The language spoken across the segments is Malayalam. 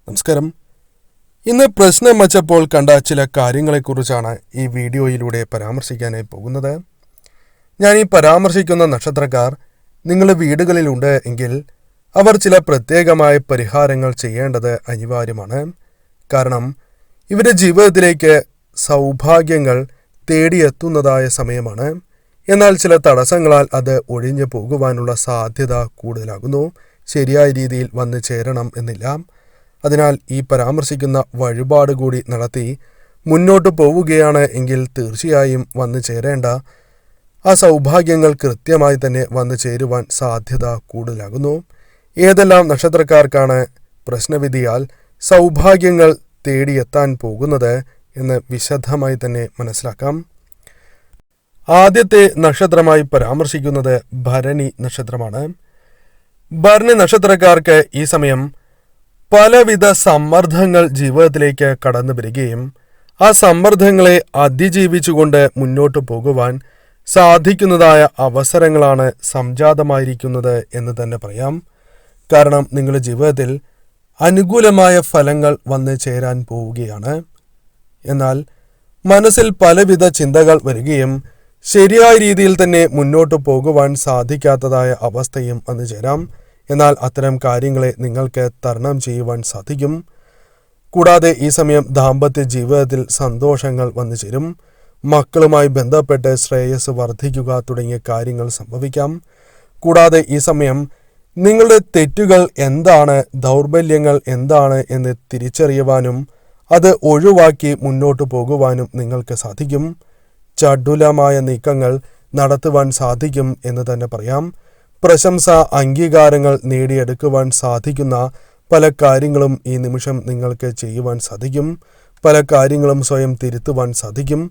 നമസ്കാരം. ഇന്ന് പ്രശ്നം വച്ചപ്പോൾ കണ്ട ചില കാര്യങ്ങളെക്കുറിച്ചാണ് ഈ വീഡിയോയിലൂടെ പരാമർശിക്കാനായി പോകുന്നത്. ഞാൻ ഈ പരാമർശിക്കുന്ന നക്ഷത്രക്കാർ നിങ്ങളുടെ വീടുകളിലുണ്ട് എങ്കിൽ അവർ ചില പ്രത്യേകമായ പരിഹാരങ്ങൾ ചെയ്യേണ്ടത് അനിവാര്യമാണ്. കാരണം ഇവരുടെ ജീവിതത്തിലേക്ക് സൗഭാഗ്യങ്ങൾ തേടിയെത്തുന്നതായ സമയമാണ്. എന്നാൽ ചില തടസ്സങ്ങളാൽ അത് ഒഴിഞ്ഞു പോകുവാനുള്ള സാധ്യത കൂടുതലാകുന്നു. ശരിയായ രീതിയിൽ വന്നു ചേരണം എന്നില്ല. അതിനാൽ ഈ പരാമർശിക്കുന്ന വഴിപാട് കൂടി നടത്തി മുന്നോട്ട് പോവുകയാണ് എങ്കിൽ തീർച്ചയായും വന്നു ചേരേണ്ട ആ സൗഭാഗ്യങ്ങൾ കൃത്യമായി തന്നെ വന്നു ചേരുവാൻ സാധ്യത കൂടുതലാകുന്നു. ഏതെല്ലാം നക്ഷത്രക്കാർക്കാണ് പ്രശ്നവിധിയാൽ സൗഭാഗ്യങ്ങൾ തേടിയെത്താൻ പോകുന്നത് എന്ന് വിശദമായി തന്നെ മനസ്സിലാക്കാം. ആദ്യത്തെ നക്ഷത്രമായി പരാമർശിക്കുന്നത് ഭരണി നക്ഷത്രമാണ്. ഭരണി നക്ഷത്രക്കാർക്ക് ഈ സമയം പലവിധ സമ്മർദ്ദങ്ങൾ ജീവിതത്തിലേക്ക് കടന്നു വരികയും ആ സമ്മർദ്ദങ്ങളെ അതിജീവിച്ചുകൊണ്ട് മുന്നോട്ട് പോകുവാൻ സാധിക്കുന്നതായ അവസരങ്ങളാണ് സംജാതമായിരിക്കുന്നത് എന്ന് തന്നെ പറയാം. കാരണം നിങ്ങളുടെ ജീവിതത്തിൽ അനുകൂലമായ ഫലങ്ങൾ വന്നു ചേരാൻ പോവുകയാണ്. എന്നാൽ മനസ്സിൽ പലവിധ ചിന്തകൾ വരികയും ശരിയായ രീതിയിൽ തന്നെ മുന്നോട്ട് പോകുവാൻ സാധിക്കാത്തതായ അവസ്ഥയും വന്നു ചേരാം. എന്നാൽ അത്തരം കാര്യങ്ങളെ നിങ്ങൾക്ക് തരണം ചെയ്യുവാൻ സാധിക്കും. കൂടാതെ ഈ സമയം ദാമ്പത്യ ജീവിതത്തിൽ സന്തോഷങ്ങൾ വന്നു ചേരും. മക്കളുമായി ബന്ധപ്പെട്ട് ശ്രേയസ് വർദ്ധിക്കുക തുടങ്ങിയ കാര്യങ്ങൾ സംഭവിക്കാം. കൂടാതെ ഈ സമയം നിങ്ങളുടെ തെറ്റുകൾ എന്താണ്, ദൗർബല്യങ്ങൾ എന്താണ് എന്ന് തിരിച്ചറിയുവാനും അത് ഒഴിവാക്കി മുന്നോട്ട് പോകുവാനും നിങ്ങൾക്ക് സാധിക്കും. ചടുലമായ നീക്കങ്ങൾ നടത്തുവാൻ സാധിക്കും എന്ന് തന്നെ പറയാം. പ്രശംസ, അംഗീകാരങ്ങൾ നേടിയെടുക്കുവാൻ സാധിക്കുന്ന പല കാര്യങ്ങളും ഈ നിമിഷം നിങ്ങൾക്ക് ചെയ്യുവാൻ സാധിക്കും. പല കാര്യങ്ങളും സ്വയം തിരുത്തുവാൻ സാധിക്കും.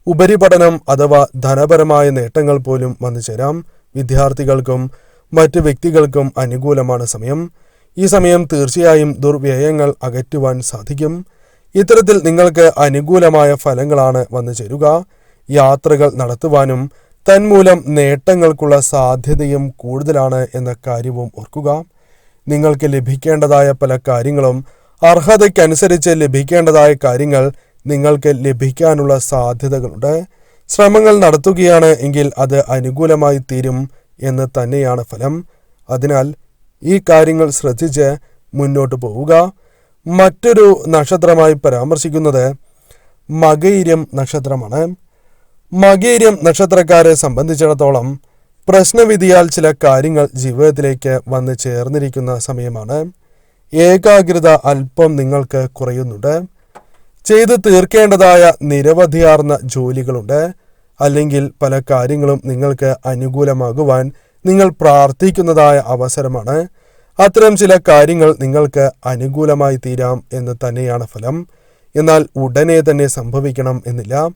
ഉപരിപഠനം അഥവാ ധനപരമായ നേട്ടങ്ങൾ പോലും വന്നു ചേരാം. വിദ്യാർത്ഥികൾക്കും മറ്റ് വ്യക്തികൾക്കും അനുകൂലമാണ് സമയം. ഈ സമയം തീർച്ചയായും ദുർവ്യയങ്ങൾ അകറ്റുവാൻ സാധിക്കും. ഇത്തരത്തിൽ നിങ്ങൾക്ക് അനുകൂലമായ ഫലങ്ങളാണ് വന്നു ചേരുക. യാത്രകൾ നടത്തുവാനും തന്മൂലം നേട്ടങ്ങൾക്കുള്ള സാധ്യതയും കൂടുതലാണ് എന്ന കാര്യവും ഓർക്കുക. നിങ്ങൾക്ക് ലഭിക്കേണ്ടതായ പല കാര്യങ്ങളും അർഹതയ്ക്കനുസരിച്ച് ലഭിക്കേണ്ടതായ കാര്യങ്ങൾ നിങ്ങൾക്ക് ലഭിക്കാനുള്ള സാധ്യതകളുണ്ട്. ശ്രമങ്ങൾ നടത്തുകയാണ് എങ്കിൽ അത് അനുകൂലമായി തീരും എന്ന് തന്നെയാണ് ഫലം. അതിനാൽ ഈ കാര്യങ്ങൾ ശ്രദ്ധിച്ച് മുന്നോട്ട് പോവുക. മറ്റൊരു നക്ഷത്രമായി പരാമർശിക്കുന്നത് മകയിരം നക്ഷത്രമാണ്. മകയിരം നക്ഷത്രക്കാരെ സംബന്ധിച്ചിടത്തോളം പ്രശ്നവിധിയാൽ ചില കാര്യങ്ങൾ ജീവിതത്തിലേക്ക് വന്ന് ചേർന്നിരിക്കുന്ന സമയമാണ്. ഏകാഗ്രത അല്പം നിങ്ങൾക്ക് കുറയുന്നുണ്ട്. ചെയ്തു തീർക്കേണ്ടതായ നിരവധിയാർന്ന ജോലികളുണ്ട്. അല്ലെങ്കിൽ പല കാര്യങ്ങളും നിങ്ങൾക്ക് അനുകൂലമാകുവാൻ നിങ്ങൾ പ്രാർത്ഥിക്കുന്നതായ അവസരമാണ്. അത്തരം ചില കാര്യങ്ങൾ നിങ്ങൾക്ക് അനുകൂലമായി തീരാം എന്ന് തന്നെയാണ് ഫലം. എന്നാൽ ഉടനെ തന്നെ സംഭവിക്കണം എന്നില്ല.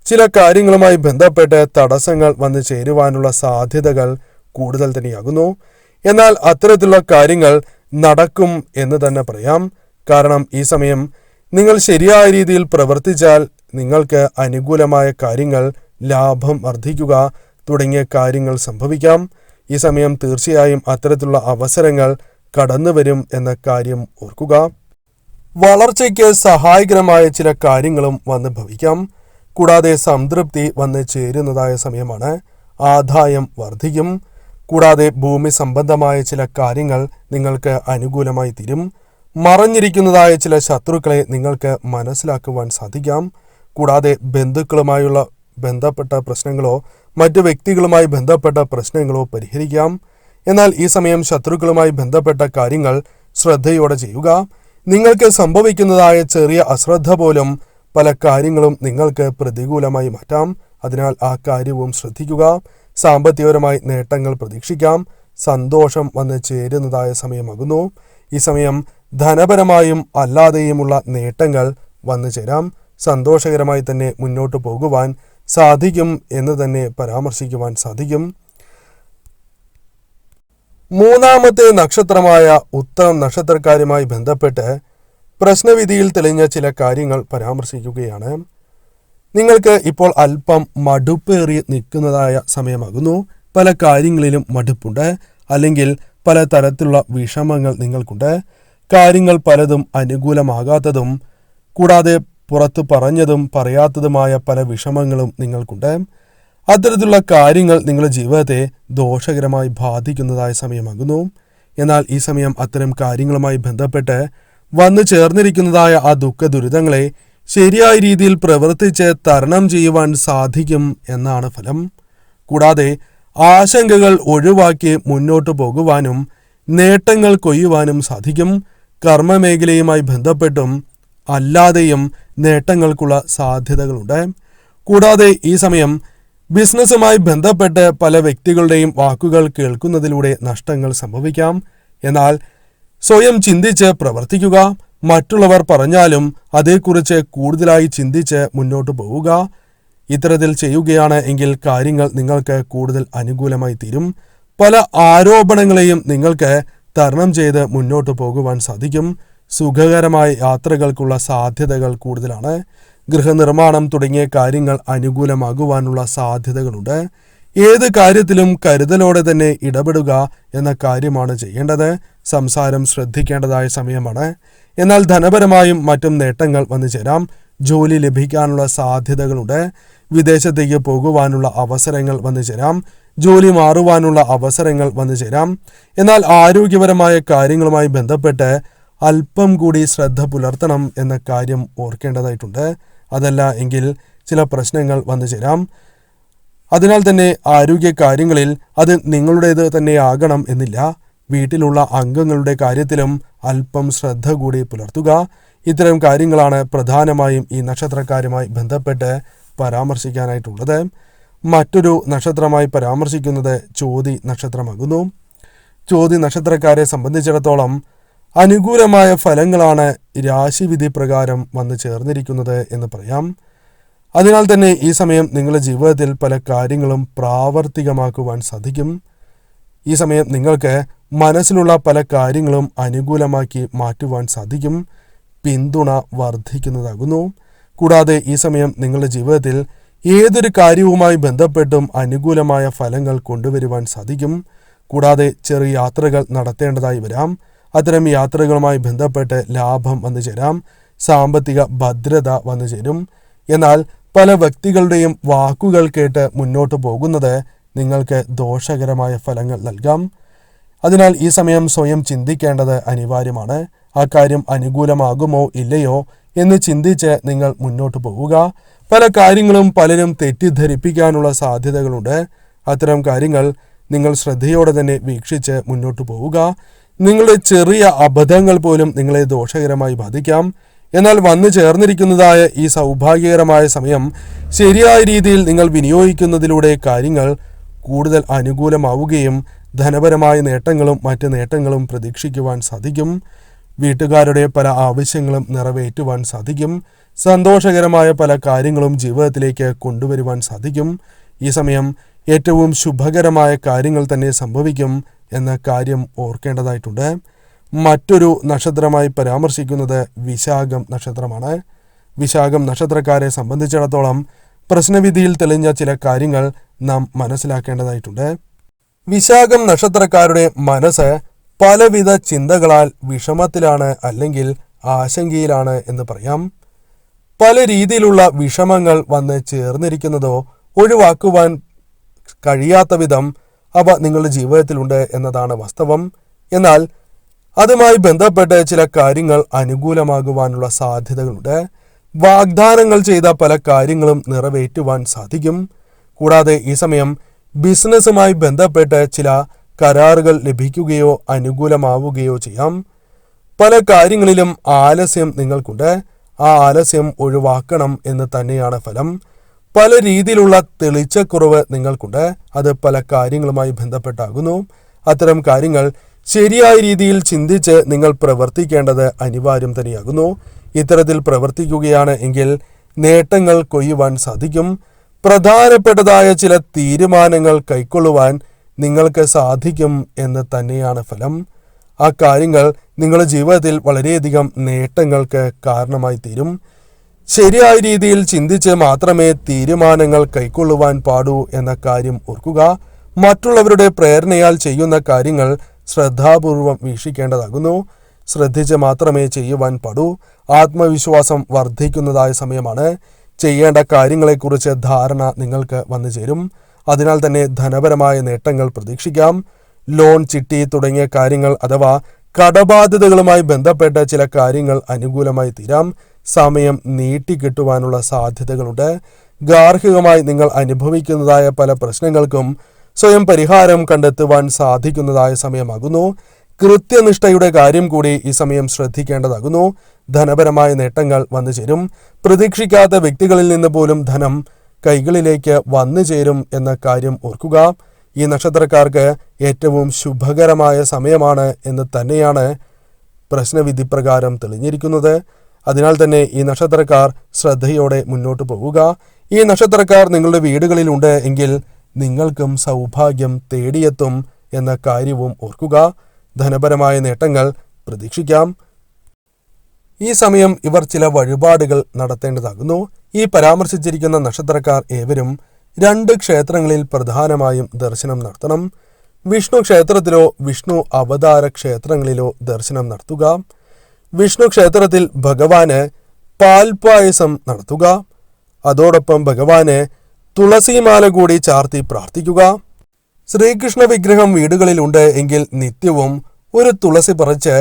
ചില കാര്യങ്ങളുമായി ബന്ധപ്പെട്ട് തടസ്സങ്ങൾ വന്നു ചേരുവാനുള്ള സാധ്യതകൾ കൂടുതൽ തന്നെയാകുന്നു. എന്നാൽ അത്തരത്തിലുള്ള കാര്യങ്ങൾ നടക്കും എന്ന് തന്നെ പറയാം. കാരണം ഈ സമയം നിങ്ങൾ ശരിയായ രീതിയിൽ പ്രവർത്തിച്ചാൽ നിങ്ങൾക്ക് അനുകൂലമായ കാര്യങ്ങൾ, ലാഭം വർദ്ധിക്കുക തുടങ്ങിയ കാര്യങ്ങൾ സംഭവിക്കാം. ഈ സമയം തീർച്ചയായും അത്തരത്തിലുള്ള അവസരങ്ങൾ കടന്നു വരും എന്ന കാര്യം ഓർക്കുക. വളർച്ചയ്ക്ക് സഹായകരമായ ചില കാര്യങ്ങളും വന്ന് ഭവിക്കാം. കൂടാതെ സംതൃപ്തി വന്ന് ചേരുന്നതായ സമയമാണ്. ആദായം വർദ്ധിക്കും. കൂടാതെ ഭൂമി സംബന്ധമായ ചില കാര്യങ്ങൾ നിങ്ങൾക്ക് അനുകൂലമായി തീരും. മറഞ്ഞിരിക്കുന്നതായ ചില ശത്രുക്കളെ നിങ്ങൾക്ക് മനസ്സിലാക്കുവാൻ സാധിക്കാം. കൂടാതെ ബന്ധുക്കളുമായുള്ള ബന്ധപ്പെട്ട പ്രശ്നങ്ങളോ മറ്റു വ്യക്തികളുമായി ബന്ധപ്പെട്ട പ്രശ്നങ്ങളോ പരിഹരിക്കാം. എന്നാൽ ഈ സമയം ശത്രുക്കളുമായി ബന്ധപ്പെട്ട കാര്യങ്ങൾ ശ്രദ്ധയോടെ ചെയ്യുക. നിങ്ങൾക്ക് സംഭവിക്കുന്നതായ ചെറിയ അശ്രദ്ധ പോലും പല കാര്യങ്ങളും നിങ്ങൾക്ക് പ്രതികൂലമായി മാറ്റാം. അതിനാൽ ആ കാര്യവും ശ്രദ്ധിക്കുക. സാമ്പത്തികപരമായി നേട്ടങ്ങൾ പ്രതീക്ഷിക്കാം. സന്തോഷം വന്ന് ചേരുന്നതായ സമയമാകുന്നു. ഈ സമയം ധനപരമായും അല്ലാതെയുമുള്ള നേട്ടങ്ങൾ വന്നു ചേരാം. സന്തോഷകരമായി തന്നെ മുന്നോട്ട് പോകുവാൻ സാധിക്കും എന്ന് തന്നെ പരാമർശിക്കുവാൻ സാധിക്കും. മൂന്നാമത്തെ നക്ഷത്രമായ ഉത്തരം നക്ഷത്രക്കാരുമായി ബന്ധപ്പെട്ട് പ്രശ്നവിധിയിൽ തെളിഞ്ഞ ചില കാര്യങ്ങൾ പരാമർശിക്കുകയാണ്. നിങ്ങൾക്ക് ഇപ്പോൾ അല്പം മടുപ്പേറി നിൽക്കുന്നതായ സമയമാകുന്നു. പല കാര്യങ്ങളിലും മടുപ്പുണ്ട്. അല്ലെങ്കിൽ പല തരത്തിലുള്ള വിഷമങ്ങൾ നിങ്ങൾക്കുണ്ട്. കാര്യങ്ങൾ പലതും അനുകൂലമാകാത്തതും കൂടാതെ പുറത്തു പറഞ്ഞതും പറയാത്തതുമായ പല വിഷമങ്ങളും നിങ്ങൾക്കുണ്ട്. അത്തരത്തിലുള്ള കാര്യങ്ങൾ നിങ്ങളുടെ ജീവിതത്തെ ദോഷകരമായി ബാധിക്കുന്നതായ സമയമാകുന്നു. എന്നാൽ ഈ സമയം അത്തരം കാര്യങ്ങളുമായി ബന്ധപ്പെട്ട് വന്നു ചേർന്നിരിക്കുന്നതായ ആ ദുഃഖ ദുരിതങ്ങളെ ശരിയായ രീതിയിൽ പ്രവർത്തിച്ച് തരണം ചെയ്യുവാൻ സാധിക്കും എന്നാണ് ഫലം. കൂടാതെ ആശങ്കകൾ ഒഴിവാക്കി മുന്നോട്ടു പോകുവാനും നേട്ടങ്ങൾ കൊയ്യുവാനും സാധിക്കും. കർമ്മമേഖലയുമായി ബന്ധപ്പെട്ടും അല്ലാതെയും നേട്ടങ്ങൾക്കുള്ള സാധ്യതകളുണ്ട്. കൂടാതെ ഈ സമയം ബിസിനസ്സുമായി ബന്ധപ്പെട്ട് പല വ്യക്തികളുടെയും വാക്കുകൾ കേൾക്കുന്നതിലൂടെ നഷ്ടങ്ങൾ സംഭവിക്കാം. എന്നാൽ സ്വയം ചിന്തിച്ച് പ്രവർത്തിക്കുക. മറ്റുള്ളവർ പറഞ്ഞാലും അതേക്കുറിച്ച് കൂടുതലായി ചിന്തിച്ച് മുന്നോട്ട് പോവുക. ഇത്തരത്തിൽ ചെയ്യുകയാണ് എങ്കിൽ കാര്യങ്ങൾ നിങ്ങൾക്ക് കൂടുതൽ അനുകൂലമായി തീരും. പല ആരോപണങ്ങളെയും നിങ്ങൾക്ക് തരണം ചെയ്ത് മുന്നോട്ട് പോകുവാൻ സാധിക്കും. സുഖകരമായ യാത്രകൾക്കുള്ള സാധ്യതകൾ കൂടുതലാണ്. ഗൃഹനിർമ്മാണം തുടങ്ങിയ കാര്യങ്ങൾ അനുകൂലമാകുവാനുള്ള സാധ്യതകളുണ്ട്. ഏത് കാര്യത്തിലും കരുതലോടെ തന്നെ ഇടപെടുക എന്ന കാര്യമാണ് ചെയ്യേണ്ടത്. സംസാരം ശ്രദ്ധിക്കേണ്ടതായ സമയമാണ്. എന്നാൽ ധനപരമായും മറ്റും നേട്ടങ്ങൾ വന്നു ചേരാം. ജോലി ലഭിക്കാനുള്ള സാധ്യതകളുണ്ട്. വിദേശത്തേക്ക് പോകുവാനുള്ള അവസരങ്ങൾ വന്നു ചേരാം. ജോലി മാറുവാനുള്ള അവസരങ്ങൾ വന്നു ചേരാം. എന്നാൽ ആരോഗ്യപരമായ കാര്യങ്ങളുമായി ബന്ധപ്പെട്ട് അല്പം കൂടി ശ്രദ്ധ പുലർത്തണം എന്ന കാര്യം ഓർക്കേണ്ടതായിട്ടുണ്ട്. അതല്ല എങ്കിൽ ചില പ്രശ്നങ്ങൾ വന്നു ചേരാം. അതിനാൽ തന്നെ ആരോഗ്യ കാര്യങ്ങളിൽ അത് നിങ്ങളുടേത് തന്നെ ആകണം എന്നില്ല. വീട്ടിലുള്ള അംഗങ്ങളുടെ കാര്യത്തിലും അല്പം ശ്രദ്ധ കൂടി പുലർത്തുക. ഇത്തരം കാര്യങ്ങളാണ് പ്രധാനമായും ഈ നക്ഷത്രക്കാരുമായി ബന്ധപ്പെട്ട് പരാമർശിക്കാനായിട്ടുള്ളത്. മറ്റൊരു നക്ഷത്രമായി പരാമർശിക്കുന്നത് ചോതി നക്ഷത്രമാകുന്നു. ചോതി നക്ഷത്രക്കാരെ സംബന്ധിച്ചിടത്തോളം അനുകൂലമായ ഫലങ്ങളാണ് രാശിവിധി പ്രകാരം വന്നു ചേർന്നിരിക്കുന്നത് എന്ന് പറയാം. അതിനാൽ തന്നെ ഈ സമയം നിങ്ങളുടെ ജീവിതത്തിൽ പല കാര്യങ്ങളും പ്രാവർത്തികമാക്കുവാൻ സാധിക്കും. ഈ സമയം നിങ്ങൾക്ക് മനസ്സിലുള്ള പല കാര്യങ്ങളും അനുകൂലമാക്കി മാറ്റുവാൻ സാധിക്കും. പിന്തുണ വർദ്ധിക്കുന്നതാകുന്നു. കൂടാതെ ഈ സമയം നിങ്ങളുടെ ജീവിതത്തിൽ ഏതൊരു കാര്യവുമായി ബന്ധപ്പെട്ടും അനുകൂലമായ ഫലങ്ങൾ കൊണ്ടുവരുവാൻ സാധിക്കും. കൂടാതെ ചെറിയ യാത്രകൾ നടത്തേണ്ടതായി വരാം. അത്തരം യാത്രകളുമായി ബന്ധപ്പെട്ട് ലാഭം വന്നു ചേരാം. സാമ്പത്തിക ഭദ്രത വന്നു ചേരും. എന്നാൽ പല വ്യക്തികളുടെയും വാക്കുകൾ കേട്ട് മുന്നോട്ട് പോകുന്നത് നിങ്ങൾക്ക് ദോഷകരമായ ഫലങ്ങൾ നൽകാം. അതിനാൽ ഈ സമയം സ്വയം ചിന്തിക്കേണ്ടത് അനിവാര്യമാണ്. ആ കാര്യം അനുകൂലമാകുമോ ഇല്ലയോ എന്ന് ചിന്തിച്ച് നിങ്ങൾ മുന്നോട്ട് പോവുക. പല കാര്യങ്ങളും പലരും തെറ്റിദ്ധരിപ്പിക്കാനുള്ള സാധ്യതകളുണ്ട്. അത്തരം കാര്യങ്ങൾ നിങ്ങൾ ശ്രദ്ധയോടെ തന്നെ വീക്ഷിച്ച് മുന്നോട്ട് പോവുക. നിങ്ങളുടെ ചെറിയ അബദ്ധങ്ങൾ പോലും നിങ്ങളെ ദോഷകരമായി ബാധിക്കാം. എന്നാൽ വന്നു ചേർന്നിരിക്കുന്നതായ ഈ സൗഭാഗ്യകരമായ സമയം ശരിയായ രീതിയിൽ നിങ്ങൾ വിനിയോഗിക്കുന്നതിലൂടെ കാര്യങ്ങൾ കൂടുതൽ അനുകൂലമാവുകയും ധനപരമായ നേട്ടങ്ങളും മറ്റ് നേട്ടങ്ങളും പ്രതീക്ഷിക്കുവാൻ സാധിക്കും. വീട്ടുകാരുടെ പല ആവശ്യങ്ങളും നിറവേറ്റുവാൻ സാധിക്കും. സന്തോഷകരമായ പല കാര്യങ്ങളും ജീവിതത്തിലേക്ക് കൊണ്ടുവരുവാൻ സാധിക്കും. ഈ സമയം ഏറ്റവും ശുഭകരമായ കാര്യങ്ങൾ തന്നെ സംഭവിക്കും എന്ന കാര്യം ഓർക്കേണ്ടതായിട്ടുണ്ട്. മറ്റൊരു നക്ഷത്രമായി പരാമർശിക്കുന്നത് വിശാഖം നക്ഷത്രമാണ്. വിശാഖം നക്ഷത്രക്കാരെ സംബന്ധിച്ചിടത്തോളം പ്രശ്നവിധിയിൽ തെളിഞ്ഞ ചില കാര്യങ്ങൾ നാം മനസ്സിലാക്കേണ്ടതായിട്ടുണ്ട്. വിശാഖം നക്ഷത്രക്കാരുടെ മനസ്സ് പലവിധ ചിന്തകളാൽ വിഷമത്തിലാണ് അല്ലെങ്കിൽ ആശങ്കയിലാണ് എന്ന് പറയാം. പല രീതിയിലുള്ള വിഷമങ്ങൾ വന്ന് ചേർന്നിരിക്കുന്നതോ ഒഴിവാക്കുവാൻ കഴിയാത്ത വിധം അവ നിങ്ങളുടെ ജീവിതത്തിലുണ്ട് എന്നതാണ് വാസ്തവം. എന്നാൽ അതുമായി ബന്ധപ്പെട്ട് ചില കാര്യങ്ങൾ അനുകൂലമാകുവാനുള്ള സാധ്യതകളുണ്ട്. വാഗ്ദാനങ്ങൾ ചെയ്ത പല കാര്യങ്ങളും നിറവേറ്റുവാൻ സാധിക്കും. കൂടാതെ ഈ സമയം ബിസിനസ്സുമായി ബന്ധപ്പെട്ട് ചില കരാറുകൾ ലഭിക്കുകയോ അനുകൂലമാവുകയോ ചെയ്യാം. പല കാര്യങ്ങളിലും ആലസ്യം നിങ്ങൾക്കുണ്ട്. ആ ആലസ്യം ഒഴിവാക്കണം എന്ന് തന്നെയാണ് ഫലം. പല രീതിയിലുള്ള തെളിച്ചക്കുറവ് നിങ്ങൾക്കുണ്ട്. അത് പല കാര്യങ്ങളുമായി ബന്ധപ്പെട്ടാകുന്നു. അത്തരം കാര്യങ്ങൾ ശരിയായ രീതിയിൽ ചിന്തിച്ച് നിങ്ങൾ പ്രവർത്തിക്കേണ്ടത് അനിവാര്യം തന്നെയാകുന്നു. ഇത്തരത്തിൽ പ്രവർത്തിക്കുകയാണ് എങ്കിൽ നേട്ടങ്ങൾ കൊയ്യുവാൻ സാധിക്കും. പ്രധാനപ്പെട്ടതായ ചില തീരുമാനങ്ങൾ കൈക്കൊള്ളുവാൻ നിങ്ങൾക്ക് സാധിക്കും എന്ന് തന്നെയാണ് ഫലം. ആ കാര്യങ്ങൾ നിങ്ങളുടെ ജീവിതത്തിൽ വളരെയധികം നേട്ടങ്ങൾക്ക് കാരണമായി തീരും. ശരിയായ രീതിയിൽ ചിന്തിച്ച് മാത്രമേ തീരുമാനങ്ങൾ കൈക്കൊള്ളുവാൻ പാടൂ എന്ന കാര്യം ഓർക്കുക. മറ്റുള്ളവരുടെ പ്രേരണയാൽ ചെയ്യുന്ന കാര്യങ്ങൾ ശ്രദ്ധാപൂർവം വീക്ഷിക്കേണ്ടതാകുന്നു. ശ്രദ്ധിച്ച് മാത്രമേ ചെയ്യുവാൻ പാടൂ. ആത്മവിശ്വാസം വർദ്ധിക്കുന്നതായ സമയമാണ്. ചെയ്യേണ്ട കാര്യങ്ങളെക്കുറിച്ച് ധാരണ നിങ്ങൾക്ക് വന്നു ചേരും. അതിനാൽ തന്നെ ധനപരമായ നേട്ടങ്ങൾ പ്രതീക്ഷിക്കാം. ലോൺ, ചിട്ടി തുടങ്ങിയ കാര്യങ്ങൾ അഥവാ കടബാധ്യതകളുമായി ബന്ധപ്പെട്ട ചില കാര്യങ്ങൾ അനുകൂലമായി തീരാം. സമയം നീട്ടിക്കിട്ടുവാനുള്ള സാധ്യതകളുണ്ട്. ഗാർഹികമായി നിങ്ങൾ അനുഭവിക്കുന്നതായ പല പ്രശ്നങ്ങൾക്കും സ്വയം പരിഹാരം കണ്ടെത്തുവാൻ സാധിക്കുന്നതായ സമയമാകുന്നു. കൃത്യനിഷ്ഠയുടെ കാര്യം കൂടി ഈ സമയം ശ്രദ്ധിക്കേണ്ടതാകുന്നു. ധനപരമായ നേട്ടങ്ങൾ വന്നു ചേരും. പ്രതീക്ഷിക്കാത്ത വ്യക്തികളിൽ നിന്ന് പോലും ധനം കൈകളിലേക്ക് വന്നു ചേരും എന്ന കാര്യം ഓർക്കുക. ഈ നക്ഷത്രക്കാർക്ക് ഏറ്റവും ശുഭകരമായ സമയമാണ് എന്ന് തന്നെയാണ് പ്രശ്നവിധി പ്രകാരം തെളിഞ്ഞിരിക്കുന്നത്. അതിനാൽ തന്നെ ഈ നക്ഷത്രക്കാർ ശ്രദ്ധയോടെ മുന്നോട്ട് പോവുക. ഈ നക്ഷത്രക്കാർ നിങ്ങളുടെ വീടുകളിലുണ്ട് എങ്കിൽ നിങ്ങൾക്കും സൗഭാഗ്യം തേടിയെത്തും എന്ന കാര്യവും ഓർക്കുക. ധനപരമായ നേട്ടങ്ങൾ പ്രതീക്ഷിക്കാം. ഈ സമയം ഇവർ ചില വഴിപാടുകൾ നടത്തേണ്ടതാകുന്നു. ഈ പരാമർശിച്ചിരിക്കുന്ന നക്ഷത്രക്കാർ ഏവരും 2 ക്ഷേത്രങ്ങളിൽ പ്രധാനമായും ദർശനം നടത്തണം. വിഷ്ണു ക്ഷേത്രത്തിലോ വിഷ്ണു അവതാര ക്ഷേത്രങ്ങളിലോ ദർശനം നടത്തുക. വിഷ്ണു ക്ഷേത്രത്തിൽ ഭഗവാന് പാൽപായസം നടത്തുക. അതോടൊപ്പം ഭഗവാന് തുളസിമാല കൂടി ചാർത്തി പ്രാർത്ഥിക്കുക. ശ്രീകൃഷ്ണ വിഗ്രഹം വീടുകളിലുണ്ട് എങ്കിൽ നിത്യവും ഒരു തുളസി പറിച്ച്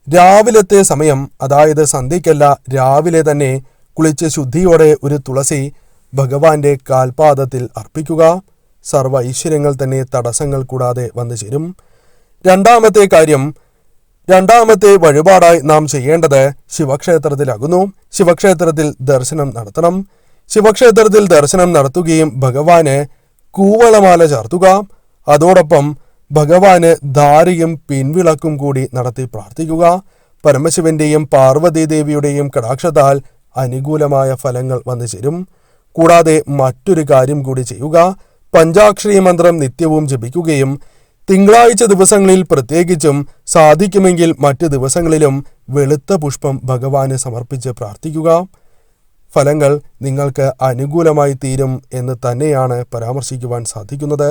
രാവിലത്തെ സമയം, അതായത് സന്ധ്യയ്ക്കല്ല, രാവിലെ തന്നെ കുളിച്ച് ശുദ്ധിയോടെ ഒരു തുളസി ഭഗവാന്റെ കാൽപാദത്തിൽ അർപ്പിക്കുക. സർവ്വ ഐശ്വര്യങ്ങൾ തന്നെ തടസ്സങ്ങൾ കൂടാതെ വന്നു ചേരും. രണ്ടാമത്തെ വഴിപാടായി നാം ചെയ്യേണ്ടത് ശിവക്ഷേത്രത്തിലാകുന്നു. ശിവക്ഷേത്രത്തിൽ ദർശനം നടത്തണം. ശിവക്ഷേത്രത്തിൽ ദർശനം നടത്തുകയും ഭഗവാന് കൂവളമാല ചാർത്തുക. അതോടൊപ്പം ഭഗവാന് ധാരയും പിൻവിളക്കും കൂടി നടത്തി പ്രാർത്ഥിക്കുക. പരമശിവന്റെയും പാർവതീദേവിയുടെയും കടാക്ഷത്താൽ അനുകൂലമായ ഫലങ്ങൾ വന്നു ചേരും. കൂടാതെ മറ്റൊരു കാര്യം കൂടി ചെയ്യുക. പഞ്ചാക്ഷരി മന്ത്രം നിത്യവും ജപിക്കുകയും തിങ്കളാഴ്ച ദിവസങ്ങളിൽ പ്രത്യേകിച്ചും സാധിക്കുമെങ്കിൽ മറ്റ് ദിവസങ്ങളിലും വെളുത്ത പുഷ്പം ഭഗവാന് സമർപ്പിച്ച് പ്രാർത്ഥിക്കുക. ഫലങ്ങൾ നിങ്ങൾക്ക് അനുകൂലമായി തീരും എന്ന് തന്നെയാണ് പരാമർശിക്കുവാൻ സാധിക്കുന്നത്.